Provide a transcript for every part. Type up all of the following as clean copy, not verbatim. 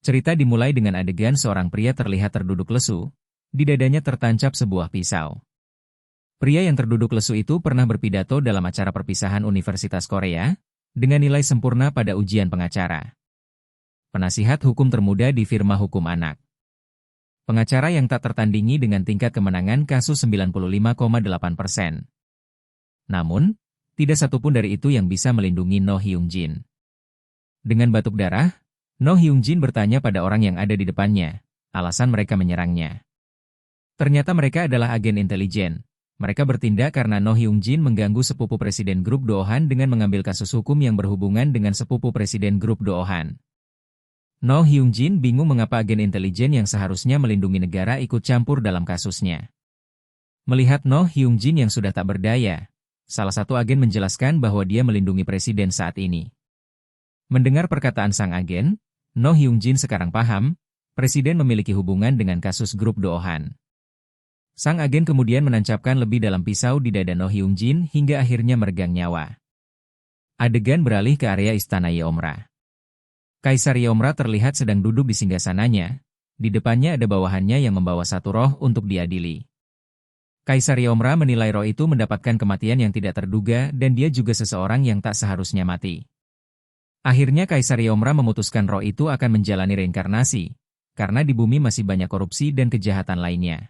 Cerita dimulai dengan adegan seorang pria terlihat terduduk lesu, di dadanya tertancap sebuah pisau. Pria yang terduduk lesu itu pernah berpidato dalam acara perpisahan Universitas Korea, dengan nilai sempurna pada ujian pengacara. Penasihat hukum termuda di firma hukum anak. Pengacara yang tak tertandingi dengan tingkat kemenangan kasus 95,8%. Namun, tidak satupun dari itu yang bisa melindungi No Hyung Jin. Dengan batuk darah, No Hyung Jin bertanya pada orang yang ada di depannya, alasan mereka menyerangnya. Ternyata mereka adalah agen intelijen. Mereka bertindak karena No Hyung Jin mengganggu sepupu Presiden Grup Doohan dengan mengambil kasus hukum yang berhubungan dengan sepupu Presiden Grup Doohan. No Hyung Jin bingung mengapa agen intelijen yang seharusnya melindungi negara ikut campur dalam kasusnya. Melihat No Hyung Jin yang sudah tak berdaya, salah satu agen menjelaskan bahwa dia melindungi presiden saat ini. Mendengar perkataan sang agen, No Hyung Jin sekarang paham, presiden memiliki hubungan dengan kasus Grup Doohan. Sang agen kemudian menancapkan lebih dalam pisau di dada No Hyung Jin hingga akhirnya meregang nyawa. Adegan beralih ke area istana Yeomra. Kaisar Yeomra terlihat sedang duduk di singgasananya. Di depannya ada bawahannya yang membawa satu roh untuk diadili. Kaisar Yeomra menilai roh itu mendapatkan kematian yang tidak terduga dan dia juga seseorang yang tak seharusnya mati. Akhirnya Kaisar Yeomra memutuskan roh itu akan menjalani reinkarnasi, karena di bumi masih banyak korupsi dan kejahatan lainnya.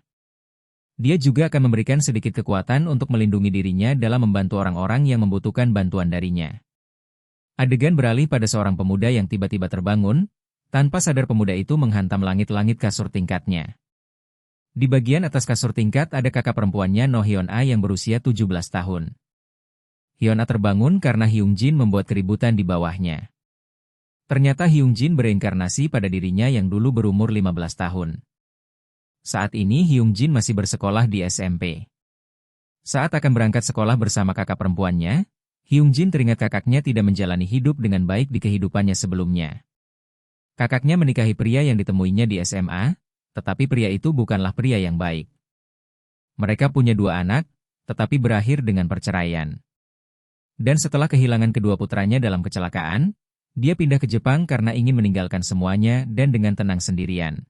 Dia juga akan memberikan sedikit kekuatan untuk melindungi dirinya dalam membantu orang-orang yang membutuhkan bantuan darinya. Adegan beralih pada seorang pemuda yang tiba-tiba terbangun, tanpa sadar pemuda itu menghantam langit-langit kasur tingkatnya. Di bagian atas kasur tingkat ada kakak perempuannya No Hyun-a yang berusia 17 tahun. Hyun-a terbangun karena Hyung Jin membuat keributan di bawahnya. Ternyata Hyung Jin bereinkarnasi pada dirinya yang dulu berumur 15 tahun. Saat ini Hyung Jin masih bersekolah di SMP. Saat akan berangkat sekolah bersama kakak perempuannya, Hyung Jin teringat kakaknya tidak menjalani hidup dengan baik di kehidupannya sebelumnya. Kakaknya menikahi pria yang ditemuinya di SMA, tetapi pria itu bukanlah pria yang baik. Mereka punya 2 anak, tetapi berakhir dengan perceraian. Dan setelah kehilangan kedua putranya dalam kecelakaan, dia pindah ke Jepang karena ingin meninggalkan semuanya dan dengan tenang sendirian.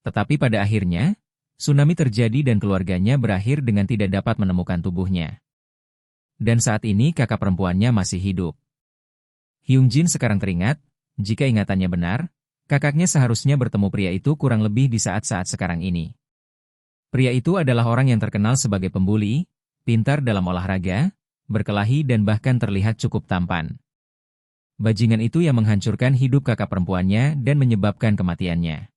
Tetapi pada akhirnya, tsunami terjadi dan keluarganya berakhir dengan tidak dapat menemukan tubuhnya. Dan saat ini kakak perempuannya masih hidup. Hyung Jin sekarang teringat, jika ingatannya benar, kakaknya seharusnya bertemu pria itu kurang lebih di saat-saat sekarang ini. Pria itu adalah orang yang terkenal sebagai pembuli, pintar dalam olahraga, berkelahi dan bahkan terlihat cukup tampan. Bajingan itu yang menghancurkan hidup kakak perempuannya dan menyebabkan kematiannya.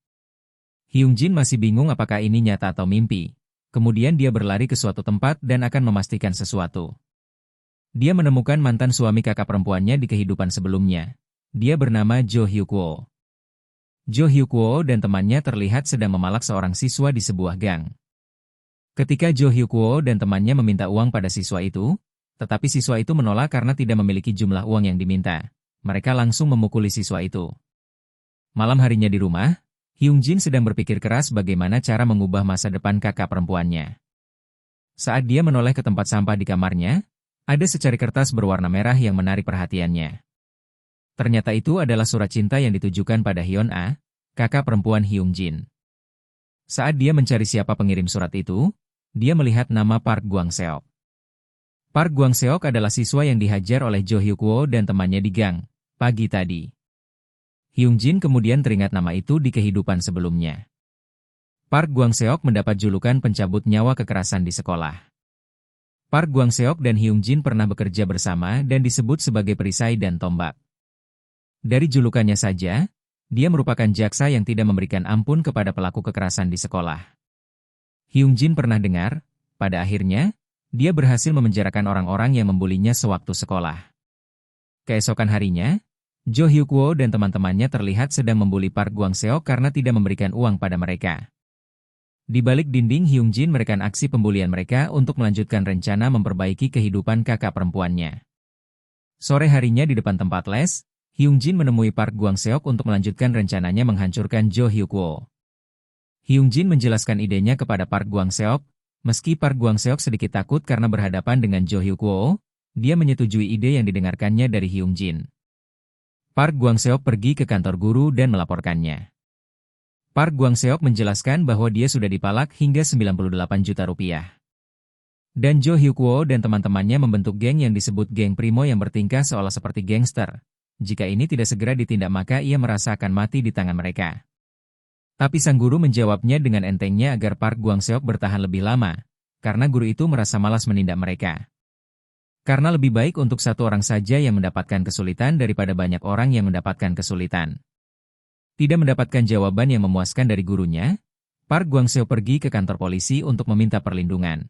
Hyung Jin masih bingung apakah ini nyata atau mimpi. Kemudian dia berlari ke suatu tempat dan akan memastikan sesuatu. Dia menemukan mantan suami kakak perempuannya di kehidupan sebelumnya. Dia bernama Jo Hyuk-woo. Jo Hyuk-woo dan temannya terlihat sedang memalak seorang siswa di sebuah gang. Ketika Jo Hyuk-woo dan temannya meminta uang pada siswa itu, tetapi siswa itu menolak karena tidak memiliki jumlah uang yang diminta. Mereka langsung memukuli siswa itu. Malam harinya di rumah, Hyung Jin sedang berpikir keras bagaimana cara mengubah masa depan kakak perempuannya. Saat dia menoleh ke tempat sampah di kamarnya, ada secari kertas berwarna merah yang menarik perhatiannya. Ternyata itu adalah surat cinta yang ditujukan pada Hyun-a, kakak perempuan Hyung Jin. Saat dia mencari siapa pengirim surat itu, dia melihat nama Park Gwang-seok. Park Gwang-seok adalah siswa yang dihajar oleh Jo Hyuk-woo dan temannya di gang, pagi tadi. Hyung Jin kemudian teringat nama itu di kehidupan sebelumnya. Park Gwang-seok mendapat julukan pencabut nyawa kekerasan di sekolah. Park Gwang-seok dan Hyung Jin pernah bekerja bersama dan disebut sebagai perisai dan tombak. Dari julukannya saja, dia merupakan jaksa yang tidak memberikan ampun kepada pelaku kekerasan di sekolah. Hyung Jin pernah dengar, pada akhirnya, dia berhasil memenjarakan orang-orang yang membulinya sewaktu sekolah. Keesokan harinya, Jo Hyuk-woo dan teman-temannya terlihat sedang membuli Park Gwang-seok karena tidak memberikan uang pada mereka. Di balik dinding Hyung Jin merekan aksi pembulian mereka untuk melanjutkan rencana memperbaiki kehidupan kakak perempuannya. Sore harinya di depan tempat les, Hyung Jin menemui Park Gwang-seok untuk melanjutkan rencananya menghancurkan Jo Hyuk-woo. Hyung Jin menjelaskan idenya kepada Park Gwang-seok, meski Park Gwang-seok sedikit takut karena berhadapan dengan Jo Hyuk-woo, dia menyetujui ide yang didengarkannya dari Hyung Jin. Park Gwang-seok pergi ke kantor guru dan melaporkannya. Park Gwang-seok menjelaskan bahwa dia sudah dipalak hingga 98 juta rupiah. Dan Jo Hyuk-woo dan teman-temannya membentuk geng yang disebut geng Primo yang bertingkah seolah seperti gangster. Jika ini tidak segera ditindak maka ia merasa akan mati di tangan mereka. Tapi sang guru menjawabnya dengan entengnya agar Park Gwang-seok bertahan lebih lama, karena guru itu merasa malas menindak mereka. Karena lebih baik untuk satu orang saja yang mendapatkan kesulitan daripada banyak orang yang mendapatkan kesulitan. Tidak mendapatkan jawaban yang memuaskan dari gurunya, Park Gwang-seok pergi ke kantor polisi untuk meminta perlindungan.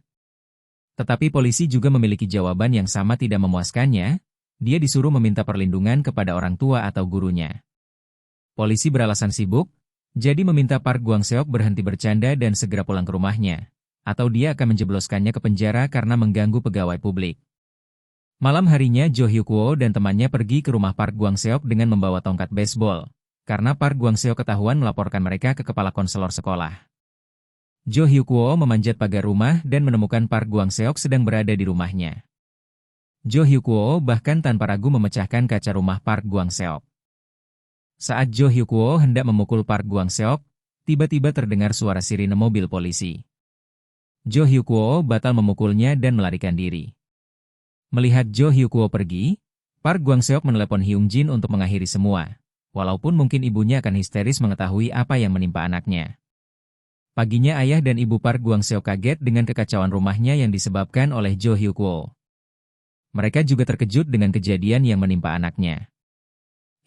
Tetapi polisi juga memiliki jawaban yang sama tidak memuaskannya, dia disuruh meminta perlindungan kepada orang tua atau gurunya. Polisi beralasan sibuk, jadi meminta Park Gwang-seok berhenti bercanda dan segera pulang ke rumahnya, atau dia akan menjebloskannya ke penjara karena mengganggu pegawai publik. Malam harinya Jo Hyuk-woo dan temannya pergi ke rumah Park Gwang-seok dengan membawa tongkat baseball, karena Park Gwang-seok ketahuan melaporkan mereka ke kepala konselor sekolah. Jo Hyuk-woo memanjat pagar rumah dan menemukan Park Gwang-seok sedang berada di rumahnya. Jo Hyuk-woo bahkan tanpa ragu memecahkan kaca rumah Park Gwang-seok. Saat Jo Hyuk-woo hendak memukul Park Gwang-seok, tiba-tiba terdengar suara sirine mobil polisi. Jo Hyuk-woo batal memukulnya dan melarikan diri. Melihat Jo Hyuk-woo pergi, Park Gwang-seok menelepon Hyung Jin untuk mengakhiri semua, walaupun mungkin ibunya akan histeris mengetahui apa yang menimpa anaknya. Paginya ayah dan ibu Park Gwang-seok kaget dengan kekacauan rumahnya yang disebabkan oleh Jo Hyuk-woo. Mereka juga terkejut dengan kejadian yang menimpa anaknya.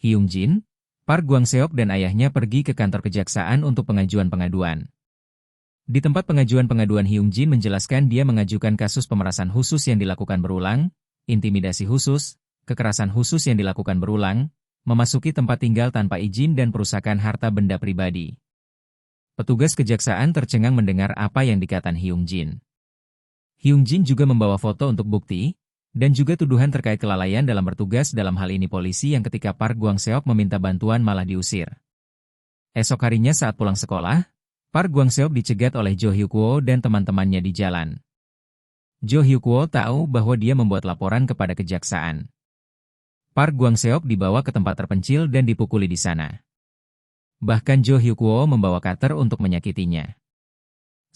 Hyung Jin, Park Gwang-seok dan ayahnya pergi ke kantor kejaksaan untuk pengajuan-pengaduan. Di tempat pengajuan-pengaduan Hyung Jin menjelaskan dia mengajukan kasus pemerasan khusus yang dilakukan berulang, intimidasi khusus, kekerasan khusus yang dilakukan berulang, memasuki tempat tinggal tanpa izin dan perusakan harta benda pribadi. Petugas kejaksaan tercengang mendengar apa yang dikatakan Hyung Jin. Hyung Jin juga membawa foto untuk bukti, dan juga tuduhan terkait kelalaian dalam bertugas dalam hal ini polisi yang ketika Park Gwang-seok meminta bantuan malah diusir. Esok harinya saat pulang sekolah, Park Gwang-seok dicegat oleh Jo Hyuk-woo dan teman-temannya di jalan. Jo Hyuk-woo tahu bahwa dia membuat laporan kepada kejaksaan. Park Gwang-seok dibawa ke tempat terpencil dan dipukuli di sana. Bahkan Jo Hyuk-woo membawa cutter untuk menyakitinya.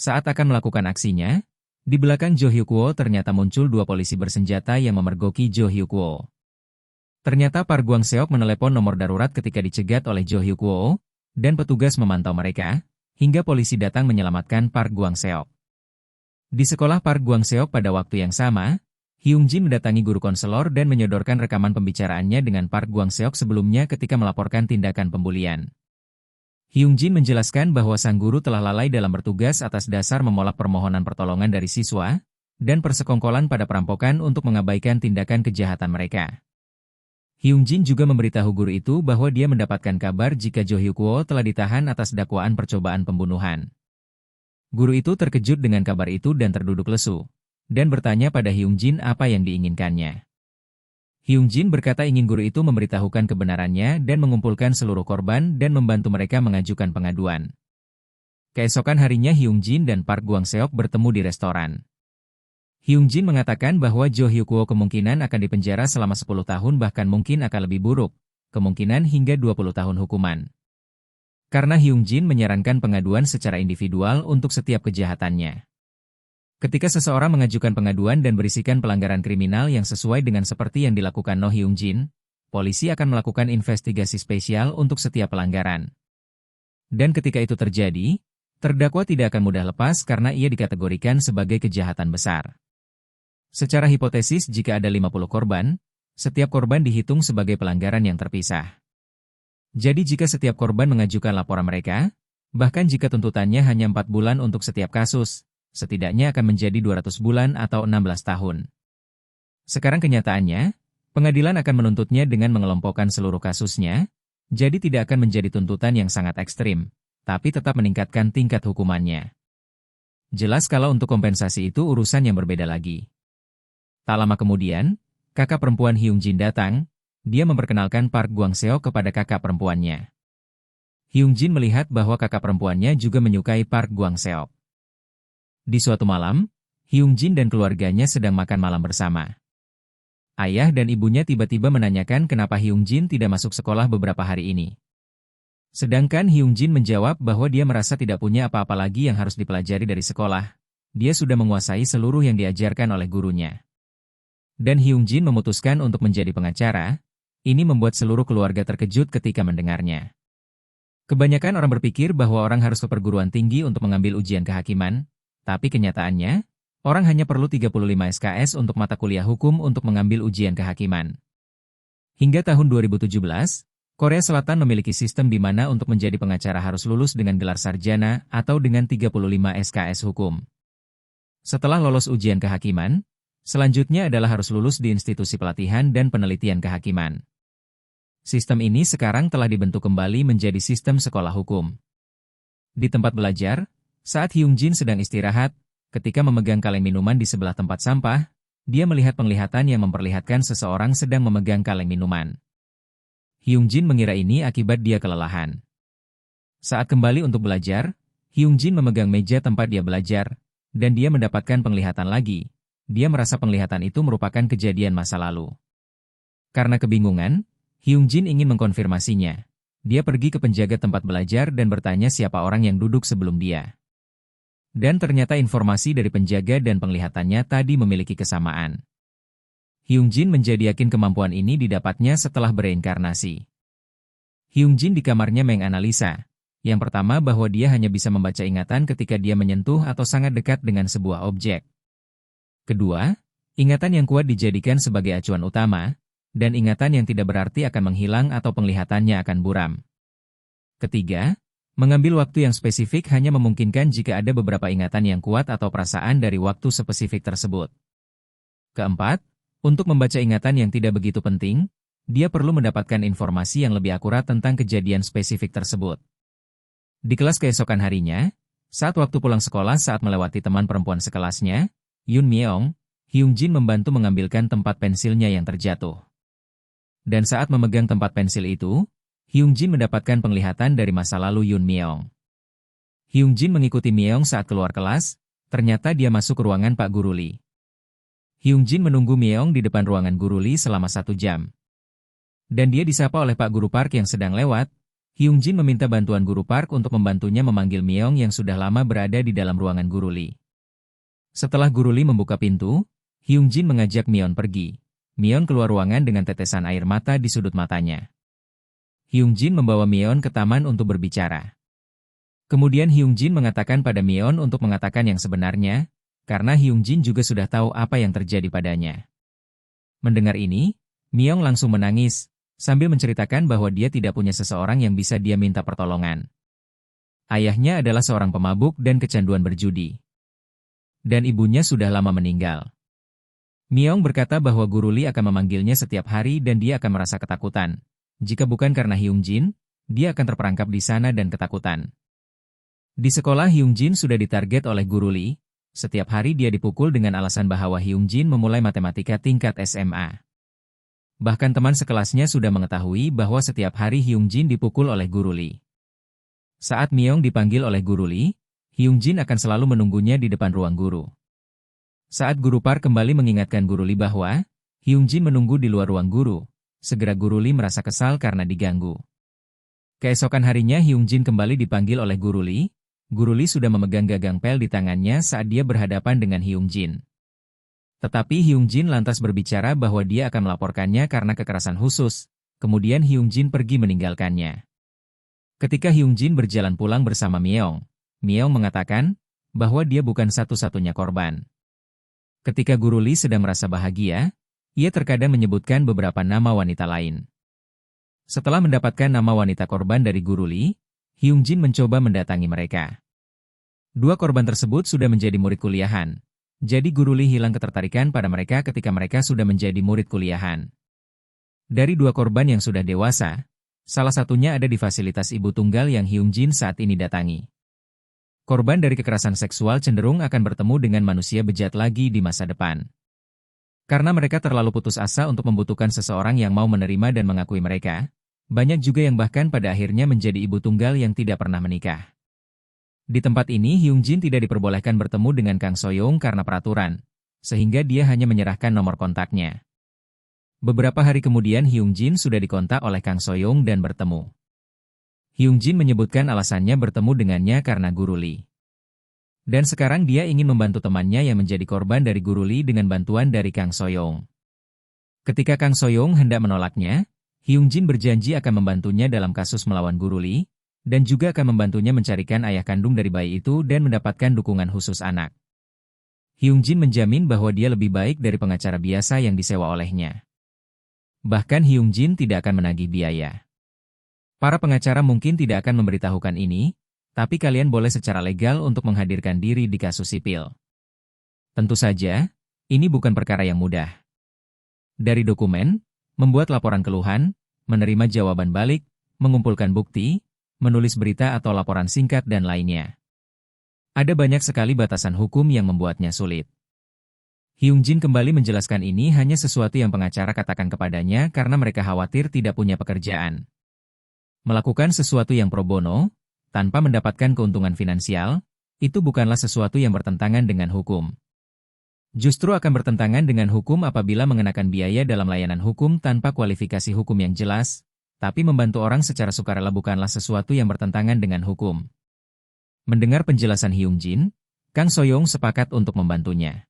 Saat akan melakukan aksinya, di belakang Jo Hyuk-woo ternyata muncul dua polisi bersenjata yang memergoki Jo Hyuk-woo. Ternyata Park Gwang-seok menelepon nomor darurat ketika dicegat oleh Jo Hyuk-woo, dan petugas memantau mereka, hingga polisi datang menyelamatkan Park Gwang-seok. Di sekolah Park Gwang-seok pada waktu yang sama, Hyung Jin mendatangi guru konselor dan menyodorkan rekaman pembicaraannya dengan Park Gwang-seok sebelumnya ketika melaporkan tindakan pembulian. Hyung Jin menjelaskan bahwa sang guru telah lalai dalam bertugas atas dasar menolak permohonan pertolongan dari siswa, dan persekongkolan pada perampokan untuk mengabaikan tindakan kejahatan mereka. Hyung Jin juga memberitahu guru itu bahwa dia mendapatkan kabar jika Jo Hyuk-woo telah ditahan atas dakwaan percobaan pembunuhan. Guru itu terkejut dengan kabar itu dan terduduk lesu, dan bertanya pada Hyung Jin apa yang diinginkannya. Hyung Jin berkata ingin guru itu memberitahukan kebenarannya dan mengumpulkan seluruh korban dan membantu mereka mengajukan pengaduan. Keesokan harinya Hyung Jin dan Park Gwang-seok bertemu di restoran. Hyung Jin mengatakan bahwa Jo Hyuk-woo kemungkinan akan dipenjara selama 10 tahun bahkan mungkin akan lebih buruk, kemungkinan hingga 20 tahun hukuman. Karena Hyung Jin menyarankan pengaduan secara individual untuk setiap kejahatannya. Ketika seseorang mengajukan pengaduan dan berisikan pelanggaran kriminal yang sesuai dengan seperti yang dilakukan No Hyung Jin, polisi akan melakukan investigasi spesial untuk setiap pelanggaran. Dan ketika itu terjadi, terdakwa tidak akan mudah lepas karena ia dikategorikan sebagai kejahatan besar. Secara hipotesis jika ada 50 korban, setiap korban dihitung sebagai pelanggaran yang terpisah. Jadi jika setiap korban mengajukan laporan mereka, bahkan jika tuntutannya hanya 4 bulan untuk setiap kasus, setidaknya akan menjadi 200 bulan atau 16 tahun. Sekarang kenyataannya, pengadilan akan menuntutnya dengan mengelompokkan seluruh kasusnya, jadi tidak akan menjadi tuntutan yang sangat ekstrim, tapi tetap meningkatkan tingkat hukumannya. Jelas kalau untuk kompensasi itu urusan yang berbeda lagi. Tak lama kemudian, kakak perempuan Hyung Jin datang, dia memperkenalkan Park Gwang-seok kepada kakak perempuannya. Hyung Jin melihat bahwa kakak perempuannya juga menyukai Park Gwang-seok. Di suatu malam, Hyung Jin dan keluarganya sedang makan malam bersama. Ayah dan ibunya tiba-tiba menanyakan kenapa Hyungjin tidak masuk sekolah beberapa hari ini. Sedangkan Hyungjin menjawab bahwa dia merasa tidak punya apa-apa lagi yang harus dipelajari dari sekolah. Dia sudah menguasai seluruh yang diajarkan oleh gurunya. Dan Hyungjin memutuskan untuk menjadi pengacara. Ini membuat seluruh keluarga terkejut ketika mendengarnya. Kebanyakan orang berpikir bahwa orang harus ke perguruan tinggi untuk mengambil ujian kehakiman, tapi kenyataannya, orang hanya perlu 35 SKS untuk mata kuliah hukum untuk mengambil ujian kehakiman. Hingga tahun 2017, Korea Selatan memiliki sistem di mana untuk menjadi pengacara harus lulus dengan gelar sarjana atau dengan 35 SKS hukum. Setelah lolos ujian kehakiman, selanjutnya adalah harus lulus di institusi pelatihan dan penelitian kehakiman. Sistem ini sekarang telah dibentuk kembali menjadi sistem sekolah hukum. Di tempat belajar, saat Hyungjin sedang istirahat, ketika memegang kaleng minuman di sebelah tempat sampah, dia melihat penglihatan yang memperlihatkan seseorang sedang memegang kaleng minuman. Hyungjin mengira ini akibat dia kelelahan. Saat kembali untuk belajar, Hyungjin memegang meja tempat dia belajar, dan dia mendapatkan penglihatan lagi. Dia merasa penglihatan itu merupakan kejadian masa lalu. Karena kebingungan, Hyungjin ingin mengkonfirmasinya. Dia pergi ke penjaga tempat belajar dan bertanya siapa orang yang duduk sebelum dia. Dan ternyata informasi dari penjaga dan penglihatannya tadi memiliki kesamaan. Hyungjin menjadi yakin kemampuan ini didapatnya setelah bereinkarnasi. Hyungjin di kamarnya menganalisa. Yang pertama bahwa dia hanya bisa membaca ingatan ketika dia menyentuh atau sangat dekat dengan sebuah objek. Kedua, ingatan yang kuat dijadikan sebagai acuan utama, dan ingatan yang tidak berarti akan menghilang atau penglihatannya akan buram. Ketiga, mengambil waktu yang spesifik hanya memungkinkan jika ada beberapa ingatan yang kuat atau perasaan dari waktu spesifik tersebut. Keempat, untuk membaca ingatan yang tidak begitu penting, dia perlu mendapatkan informasi yang lebih akurat tentang kejadian spesifik tersebut. Di kelas keesokan harinya, saat waktu pulang sekolah saat melewati teman perempuan sekelasnya, Yoon Myeong, Hyungjin membantu mengambilkan tempat pensilnya yang terjatuh. Dan saat memegang tempat pensil itu, Hyungjin mendapatkan penglihatan dari masa lalu Yoon Myeong. Hyungjin mengikuti Myeong saat keluar kelas, ternyata dia masuk ke ruangan Pak Guru Lee. Hyungjin menunggu Myeong di depan ruangan Guru Lee selama 1 jam. Dan dia disapa oleh Pak Guru Park yang sedang lewat. Hyungjin meminta bantuan Guru Park untuk membantunya memanggil Myeong yang sudah lama berada di dalam ruangan Guru Lee. Setelah Guru Lee membuka pintu, Hyungjin mengajak Myeong pergi. Myeong keluar ruangan dengan tetesan air mata di sudut matanya. Hyungjin membawa Myeong ke taman untuk berbicara. Kemudian Hyungjin mengatakan pada Myeong untuk mengatakan yang sebenarnya, karena Hyungjin juga sudah tahu apa yang terjadi padanya. Mendengar ini, Myeong langsung menangis, sambil menceritakan bahwa dia tidak punya seseorang yang bisa dia minta pertolongan. Ayahnya adalah seorang pemabuk dan kecanduan berjudi. Dan ibunya sudah lama meninggal. Myeong berkata bahwa Guru Lee akan memanggilnya setiap hari dan dia akan merasa ketakutan. Jika bukan karena Hyungjin, dia akan terperangkap di sana dan ketakutan. Di sekolah Hyungjin sudah ditarget oleh Guru Lee. Setiap hari dia dipukul dengan alasan bahwa Hyungjin memulai matematika tingkat SMA. Bahkan teman sekelasnya sudah mengetahui bahwa setiap hari Hyungjin dipukul oleh Guru Lee. Saat Myeong dipanggil oleh Guru Lee, Hyungjin akan selalu menunggunya di depan ruang guru. Saat Guru Park kembali mengingatkan Guru Lee bahwa Hyungjin menunggu di luar ruang guru, segera Guru Lee merasa kesal karena diganggu. Keesokan harinya Hyungjin kembali dipanggil oleh Guru Lee. Guru Lee sudah memegang gagang pel di tangannya saat dia berhadapan dengan Hyungjin. Tetapi Hyungjin lantas berbicara bahwa dia akan melaporkannya karena kekerasan khusus. Kemudian Hyungjin pergi meninggalkannya. Ketika Hyungjin berjalan pulang bersama Myeong, Myeong mengatakan bahwa dia bukan satu-satunya korban. Ketika Guru Lee sedang merasa bahagia, ia terkadang menyebutkan beberapa nama wanita lain. Setelah mendapatkan nama wanita korban dari Guru Lee, Hyungjin mencoba mendatangi mereka. 2 korban tersebut sudah menjadi murid kuliahan. Jadi Guru Lee hilang ketertarikan pada mereka ketika mereka sudah menjadi murid kuliahan. Dari 2 korban yang sudah dewasa, salah satunya ada di fasilitas ibu tunggal yang Hyungjin saat ini datangi. Korban dari kekerasan seksual cenderung akan bertemu dengan manusia bejat lagi di masa depan. Karena mereka terlalu putus asa untuk membutuhkan seseorang yang mau menerima dan mengakui mereka, banyak juga yang bahkan pada akhirnya menjadi ibu tunggal yang tidak pernah menikah. Di tempat ini Hyungjin tidak diperbolehkan bertemu dengan Kang Soyoung karena peraturan, sehingga dia hanya menyerahkan nomor kontaknya. Beberapa hari kemudian Hyung Jin sudah dikontak oleh Kang Soyoung dan bertemu. Hyung Jin menyebutkan alasannya bertemu dengannya karena Guru Lee. Dan sekarang dia ingin membantu temannya yang menjadi korban dari Guru Lee dengan bantuan dari Kang Soyoung. Ketika Kang Soyoung hendak menolaknya, Hyung Jin berjanji akan membantunya dalam kasus melawan Guru Lee, dan juga akan membantunya mencarikan ayah kandung dari bayi itu dan mendapatkan dukungan khusus anak. Hyung Jin menjamin bahwa dia lebih baik dari pengacara biasa yang disewa olehnya. Bahkan Hyung Jin tidak akan menagih biaya. Para pengacara mungkin tidak akan memberitahukan ini, tapi kalian boleh secara legal untuk menghadirkan diri di kasus sipil. Tentu saja, ini bukan perkara yang mudah. Dari dokumen, membuat laporan keluhan, menerima jawaban balik, mengumpulkan bukti, menulis berita atau laporan singkat dan lainnya. Ada banyak sekali batasan hukum yang membuatnya sulit. Hyung Jin kembali menjelaskan ini hanya sesuatu yang pengacara katakan kepadanya karena mereka khawatir tidak punya pekerjaan. Melakukan sesuatu yang pro bono, tanpa mendapatkan keuntungan finansial, itu bukanlah sesuatu yang bertentangan dengan hukum. Justru akan bertentangan dengan hukum apabila mengenakan biaya dalam layanan hukum tanpa kualifikasi hukum yang jelas, tapi membantu orang secara sukarela bukanlah sesuatu yang bertentangan dengan hukum. Mendengar penjelasan Hyung Jin, Kang Soyoung sepakat untuk membantunya.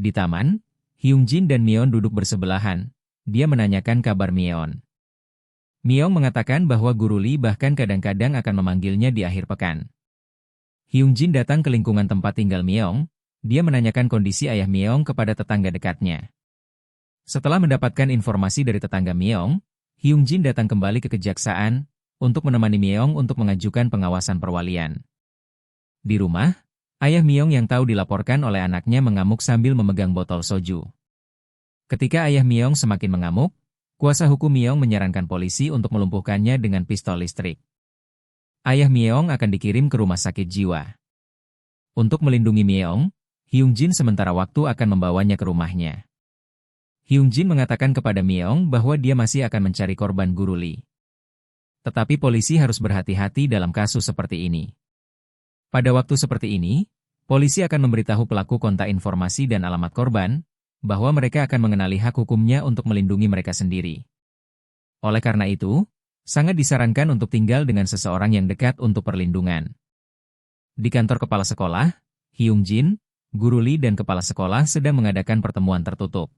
Di taman, Hyung Jin dan Myeon duduk bersebelahan. Dia menanyakan kabar Myeon. Myeon mengatakan bahwa Guru Lee bahkan kadang-kadang akan memanggilnya di akhir pekan. Hyung Jin datang ke lingkungan tempat tinggal Myeon. Dia menanyakan kondisi ayah Myeon kepada tetangga dekatnya. Setelah mendapatkan informasi dari tetangga Myeon, Hyung Jin datang kembali ke kejaksaan untuk menemani Myeon untuk mengajukan pengawasan perwalian. Di rumah, ayah Myeon yang tahu dilaporkan oleh anaknya mengamuk sambil memegang botol soju. Ketika ayah Myeon semakin mengamuk, kuasa hukum Myeon menyarankan polisi untuk melumpuhkannya dengan pistol listrik. Ayah Myeon akan dikirim ke rumah sakit jiwa. Untuk melindungi Myeon, Hyung Jin sementara waktu akan membawanya ke rumahnya. Hyung Jin mengatakan kepada Myeon bahwa dia masih akan mencari korban Guru Lee. Tetapi polisi harus berhati-hati dalam kasus seperti ini. Pada waktu seperti ini, polisi akan memberitahu pelaku kontak informasi dan alamat korban, bahwa mereka akan mengenali hak hukumnya untuk melindungi mereka sendiri. Oleh karena itu, sangat disarankan untuk tinggal dengan seseorang yang dekat untuk perlindungan. Di kantor kepala sekolah, Hyung Jin, Guru Lee dan kepala sekolah sedang mengadakan pertemuan tertutup.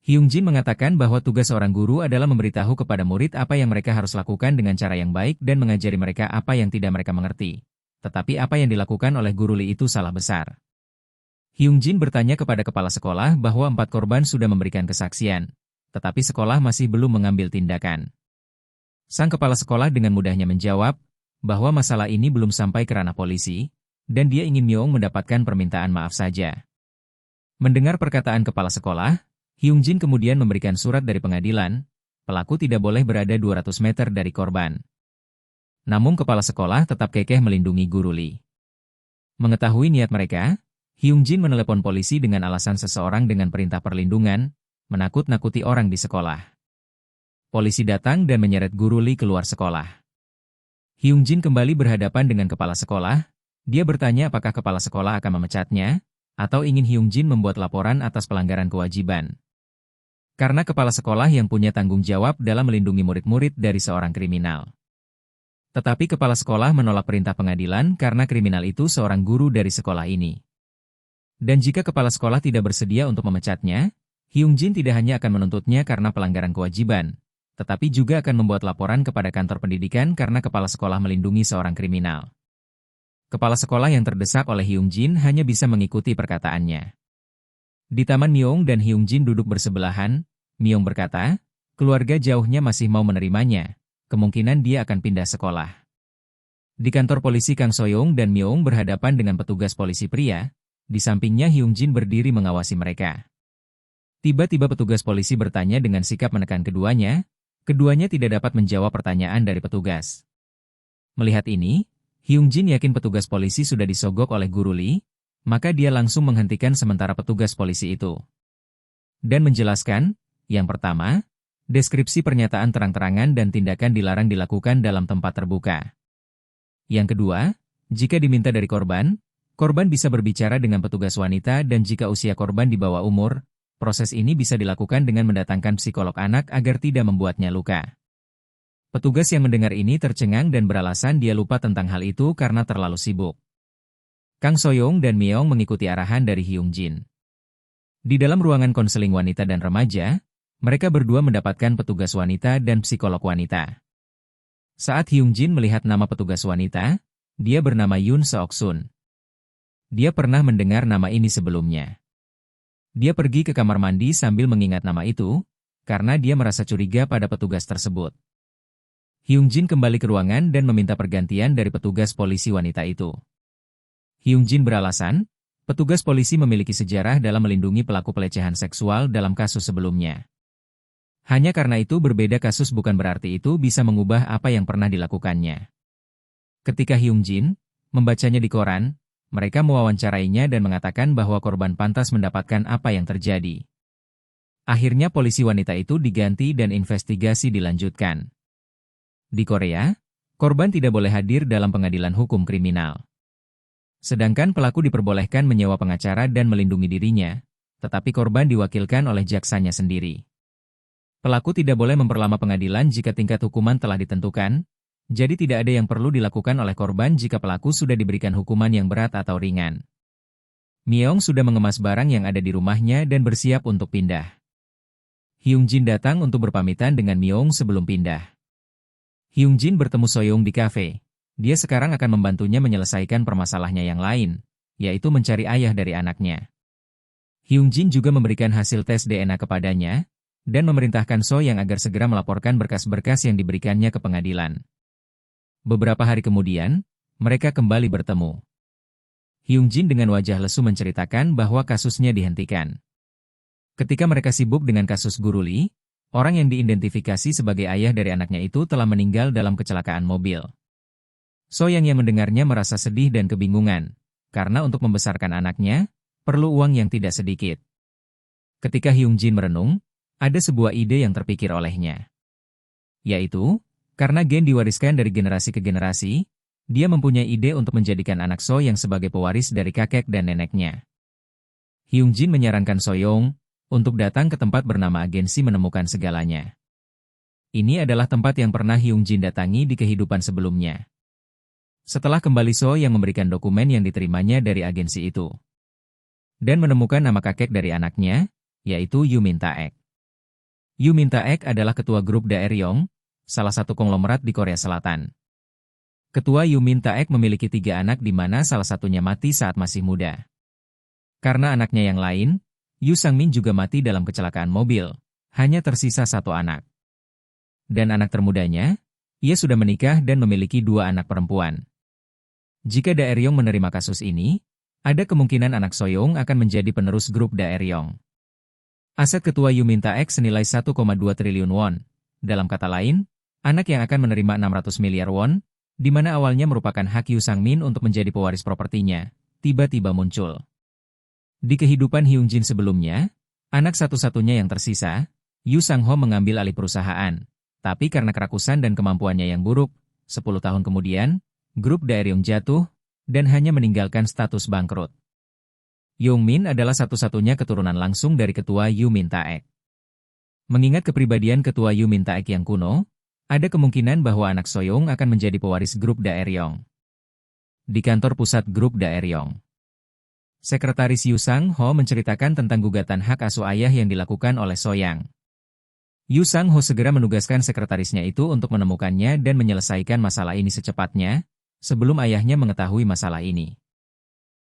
Hyung Jin mengatakan bahwa tugas seorang guru adalah memberitahu kepada murid apa yang mereka harus lakukan dengan cara yang baik dan mengajari mereka apa yang tidak mereka mengerti. Tetapi apa yang dilakukan oleh Guru Lee itu salah besar. Hyung Jin bertanya kepada kepala sekolah bahwa 4 korban sudah memberikan kesaksian, tetapi sekolah masih belum mengambil tindakan. Sang kepala sekolah dengan mudahnya menjawab bahwa masalah ini belum sampai ke ranah polisi, dan dia ingin Myeon mendapatkan permintaan maaf saja. Mendengar perkataan kepala sekolah, Hyung Jin kemudian memberikan surat dari pengadilan, pelaku tidak boleh berada 200 meter dari korban. Namun kepala sekolah tetap kekeh melindungi Guru Lee. Mengetahui niat mereka, Hyung Jin menelepon polisi dengan alasan seseorang dengan perintah perlindungan, menakut-nakuti orang di sekolah. Polisi datang dan menyeret Guru Lee keluar sekolah. Hyung Jin kembali berhadapan dengan kepala sekolah, dia bertanya apakah kepala sekolah akan memecatnya, atau ingin Hyung Jin membuat laporan atas pelanggaran kewajiban. Karena kepala sekolah yang punya tanggung jawab dalam melindungi murid-murid dari seorang kriminal. Tetapi kepala sekolah menolak perintah pengadilan karena kriminal itu seorang guru dari sekolah ini. Dan jika kepala sekolah tidak bersedia untuk memecatnya, Hyung Jin tidak hanya akan menuntutnya karena pelanggaran kewajiban, tetapi juga akan membuat laporan kepada kantor pendidikan karena kepala sekolah melindungi seorang kriminal. Kepala sekolah yang terdesak oleh Hyung Jin hanya bisa mengikuti perkataannya. Di taman Myeon dan Hyung Jin duduk bersebelahan, Myeon berkata, keluarga jauhnya masih mau menerimanya. Kemungkinan dia akan pindah sekolah. Di kantor polisi Kang Soyoung dan Myeon berhadapan dengan petugas polisi pria, di sampingnya Hyung Jin berdiri mengawasi mereka. Tiba-tiba petugas polisi bertanya dengan sikap menekan keduanya tidak dapat menjawab pertanyaan dari petugas. Melihat ini, Hyung Jin yakin petugas polisi sudah disogok oleh Guru Lee, maka dia langsung menghentikan sementara petugas polisi itu. Dan menjelaskan, yang pertama, deskripsi pernyataan terang-terangan dan tindakan dilarang dilakukan dalam tempat terbuka. Yang kedua, jika diminta dari korban bisa berbicara dengan petugas wanita dan jika usia korban di bawah umur, Proses ini bisa dilakukan dengan mendatangkan psikolog anak agar tidak membuatnya luka. Petugas yang mendengar ini tercengang dan beralasan dia lupa tentang hal itu karena terlalu sibuk. Kang Soyoung dan Myeong mengikuti arahan dari Hyung Jin. Di dalam ruangan konseling wanita dan remaja, mereka berdua mendapatkan petugas wanita dan psikolog wanita. Saat Hyung Jin melihat nama petugas wanita, dia bernama Yoon Seok Sun. Dia pernah mendengar nama ini sebelumnya. Dia pergi ke kamar mandi sambil mengingat nama itu, karena dia merasa curiga pada petugas tersebut. Hyung Jin kembali ke ruangan dan meminta pergantian dari petugas polisi wanita itu. Hyung Jin beralasan, petugas polisi memiliki sejarah dalam melindungi pelaku pelecehan seksual dalam kasus sebelumnya. Hanya karena itu berbeda kasus bukan berarti itu bisa mengubah apa yang pernah dilakukannya. Ketika Hyung Jin membacanya di koran, mereka mewawancarainya dan mengatakan bahwa korban pantas mendapatkan apa yang terjadi. Akhirnya polisi wanita itu diganti dan investigasi dilanjutkan. Di Korea, korban tidak boleh hadir dalam pengadilan hukum kriminal. Sedangkan pelaku diperbolehkan menyewa pengacara dan melindungi dirinya, tetapi korban diwakilkan oleh jaksanya sendiri. Pelaku tidak boleh memperlama pengadilan jika tingkat hukuman telah ditentukan, jadi tidak ada yang perlu dilakukan oleh korban jika pelaku sudah diberikan hukuman yang berat atau ringan. Myeong sudah mengemas barang yang ada di rumahnya dan bersiap untuk pindah. Hyung Jin datang untuk berpamitan dengan Myeong sebelum pindah. Hyung Jin bertemu Soyoung di kafe. Dia sekarang akan membantunya menyelesaikan permasalahannya yang lain, yaitu mencari ayah dari anaknya. Hyung Jin juga memberikan hasil tes DNA kepadanya, dan memerintahkan Soyoung agar segera melaporkan berkas-berkas yang diberikannya ke pengadilan. Beberapa hari kemudian, mereka kembali bertemu. Hyung Jin dengan wajah lesu menceritakan bahwa kasusnya dihentikan. Ketika mereka sibuk dengan kasus Guru Lee, orang yang diidentifikasi sebagai ayah dari anaknya itu telah meninggal dalam kecelakaan mobil. Soyoung yang mendengarnya merasa sedih dan kebingungan, karena untuk membesarkan anaknya, perlu uang yang tidak sedikit. Ketika Hyung Jin merenung, ada sebuah ide yang terpikir olehnya. Yaitu, karena gen diwariskan dari generasi ke generasi, dia mempunyai ide untuk menjadikan anak Soyoung sebagai pewaris dari kakek dan neneknya. Hyung Jin menyarankan Soyoung untuk datang ke tempat bernama Agensi Menemukan Segalanya. Ini adalah tempat yang pernah Hyung Jin datangi di kehidupan sebelumnya. Setelah kembali Soyoung memberikan dokumen yang diterimanya dari agensi itu. Dan menemukan nama kakek dari anaknya, yaitu Yoo Min Taek. Yoo Min Taek adalah ketua grup Daeryong, salah satu konglomerat di Korea Selatan. Ketua Yoo Min Taek memiliki 3 anak di mana salah satunya mati saat masih muda. Karena anaknya yang lain, Yoo Sang-min juga mati dalam kecelakaan mobil, hanya tersisa 1 anak. Dan anak termudanya, ia sudah menikah dan memiliki 2 anak perempuan. Jika Daeryong menerima kasus ini, ada kemungkinan anak Soyoung akan menjadi penerus grup Daeryong. Aset ketua Yoo Min Taek senilai 1,2 triliun won. Dalam kata lain, anak yang akan menerima 600 miliar won, di mana awalnya merupakan hak Yoo Sang-min untuk menjadi pewaris propertinya, tiba-tiba muncul. Di kehidupan Hyung Jin sebelumnya, anak satu-satunya yang tersisa, Yoo Sang-ho mengambil alih perusahaan. Tapi karena kerakusan dan kemampuannya yang buruk, 10 tahun kemudian, grup Daeryong jatuh, dan hanya meninggalkan status bangkrut. Young Min adalah satu-satunya keturunan langsung dari ketua Yoo Min Taek. Mengingat kepribadian ketua Yoo Min Taek yang kuno, ada kemungkinan bahwa anak Soyoung akan menjadi pewaris grup Daeryong. Di kantor pusat grup Daeryong, Sekretaris Yoo Sang-ho menceritakan tentang gugatan hak asuh ayah yang dilakukan oleh Soyoung. Yoo Sang-ho segera menugaskan sekretarisnya itu untuk menemukannya dan menyelesaikan masalah ini secepatnya, sebelum ayahnya mengetahui masalah ini.